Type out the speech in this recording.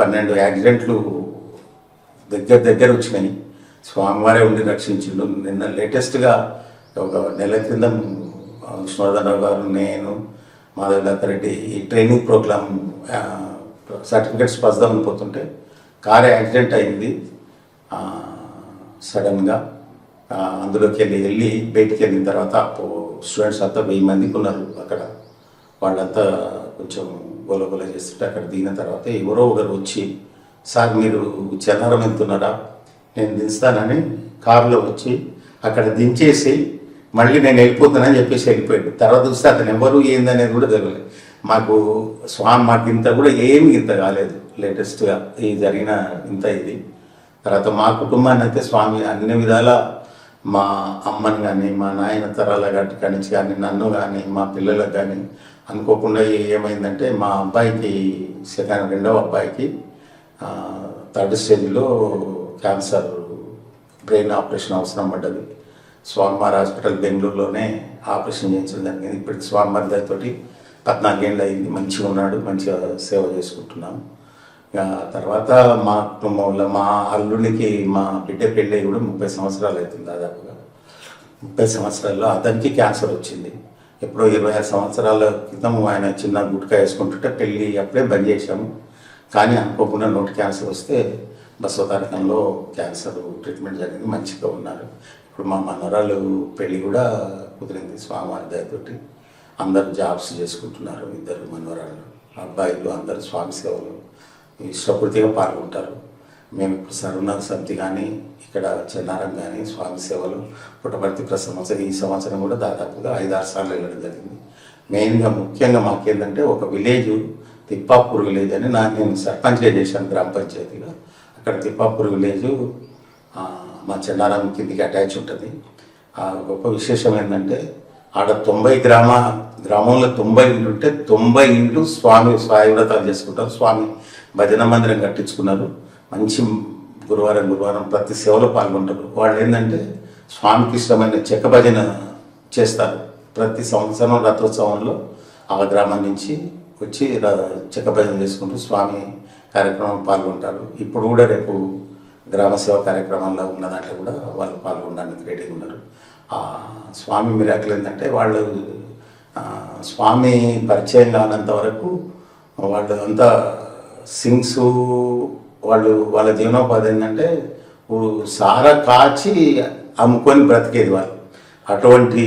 10-12 యాక్సిడెంట్లు దగ్గర వచ్చినాయి. స్వామివారే ఉండి రక్షించిండు. నిన్న లేటెస్ట్గా ఒక నెల క్రితం విష్ణువర్ధనరావు గారు, నేను, మాధవలతారెడ్డి ఈ ట్రైనింగ్ ప్రోగ్రామ్ సర్టిఫికెట్స్ పస్దామని పోతుంటే కారు యాక్సిడెంట్ అయింది సడన్గా. అందులోకి వెళ్ళి బయటికి వెళ్ళిన తర్వాత స్టూడెంట్స్ అంతా 1000 మందికి ఉన్నారు అక్కడ. వాళ్ళంతా కొంచెం గోలగోల చేస్తుంటే అక్కడ దిగిన తర్వాత ఎవరో ఒకరు వచ్చి, సార్ మీరు చెన్నారం వెళ్తున్నారా, నేను దించుతానని కారులో వచ్చి అక్కడ దించేసి మళ్ళీ నేను వెళ్ళిపోతానని చెప్పేసి వెళ్ళిపోయాడు. తర్వాత చూస్తే అతను ఎవరు ఏందనేది కూడా తెలియలేదు మాకు. మాకు ఇంత కూడా ఏమి ఇంత కాలేదు లేటెస్ట్గా ఈ జరిగిన ఇంత ఇది. తర్వాత మా కుటుంబాన్ని అయితే స్వామి అన్ని విధాల, మా అమ్మని కానీ, మా నాయన తరాల గట్టి నుంచి కానీ, నన్ను కానీ, మా పిల్లలకు కానీ అనుకోకుండా ఏమైందంటే, మా అబ్బాయికి రెండవ అబ్బాయికి 3rd స్టేజ్లో క్యాన్సర్ బ్రెయిన్ ఆపరేషన్ అవసరం పడ్డది. స్వామివారి హాస్పిటల్ బెంగళూరులోనే ఆపరేషన్ చేయించడం జరిగింది. ఇప్పటికి స్వామివారి దయతోటి 14 ఏళ్ళు అయింది. మంచిగా ఉన్నాడు, మంచిగా సేవ చేసుకుంటున్నాం. తర్వాత మా కుటుంబంలో మా అల్లుడికి మా బిడ్డ పెళ్ళి కూడా 30 సంవత్సరాలు అవుతుంది. దాదాపుగా 30 సంవత్సరాల్లో అతనికి క్యాన్సర్ వచ్చింది. ఎప్పుడో 26 సంవత్సరాల క్రితం ఆయన చిన్న గుట్కా వేసుకుంటుంటే పెళ్ళి అప్పుడే బంద్ చేశాము. కానీ అనుకోకుండా నోటి క్యాన్సర్ వస్తే బసవతారకంలో క్యాన్సర్ ట్రీట్మెంట్ జరిగింది, మంచిగా ఉన్నారు. ఇప్పుడు మా మనవరాలు పెళ్ళి కూడా కుదిరింది స్వామివారి దయతోటి. అందరు జాబ్స్ చేసుకుంటున్నారు. 2 మనవరాలు, అబ్బాయిలు అందరూ స్వామి సేవలు ఇష్టపూర్తిగా పాల్గొంటారు. మేము ఇప్పుడు సర్వనాథ సమితి కానీ, ఇక్కడ చెన్నారం కానీ స్వామి సేవలు పుట్టపర్తి ప్రతి ఈ సంవత్సరం కూడా దాదాపుగా 5-6 సార్లు వెళ్ళడం జరిగింది. మెయిన్గా ముఖ్యంగా మాకేంటంటే ఒక విలేజ్ తిప్పాపూర్ విలేజ్ అని నేను సర్పంచ్గా చేశాను గ్రామ పంచాయతీలో. అక్కడ తిప్పాపూర్ విలేజు మా చెన్నారం కిందికి అటాచ్ ఉంటుంది. గొప్ప విశేషం ఏంటంటే ఆడ 90 గ్రామంలో 90 ఇళ్ళు ఉంటే 90 ఇండ్లు స్వామి స్వాయువ్రతాలు చేసుకుంటారు. స్వామి భజన మందిరం కట్టించుకున్నారు. మంచి గురువారం ప్రతి సేవలో పాల్గొంటారు. వాళ్ళు ఏంటంటే స్వామికి ఇష్టమైన చెక్క భజన చేస్తారు. ప్రతి సంవత్సరం రథోత్సవంలో ఆ గ్రామం నుంచి వచ్చి చెక్క భజన చేసుకుంటూ స్వామి కార్యక్రమం పాల్గొంటారు. ఇప్పుడు కూడా రేపు గ్రామ సేవ కార్యక్రమంలో ఉన్న దాంట్లో కూడా వాళ్ళు పాల్గొనడానికి రెడీగా ఉన్నారు. స్వామి మిరాకిల్ ఏంటంటే వాళ్ళు స్వామి పరిచయం కానంత వరకు వాళ్ళు అంతా సింగ్స్, వాళ్ళ జీవనోపాధి ఏంటంటే సారా కాచి అమ్ముకొని బ్రతికేది వాళ్ళు. అటువంటి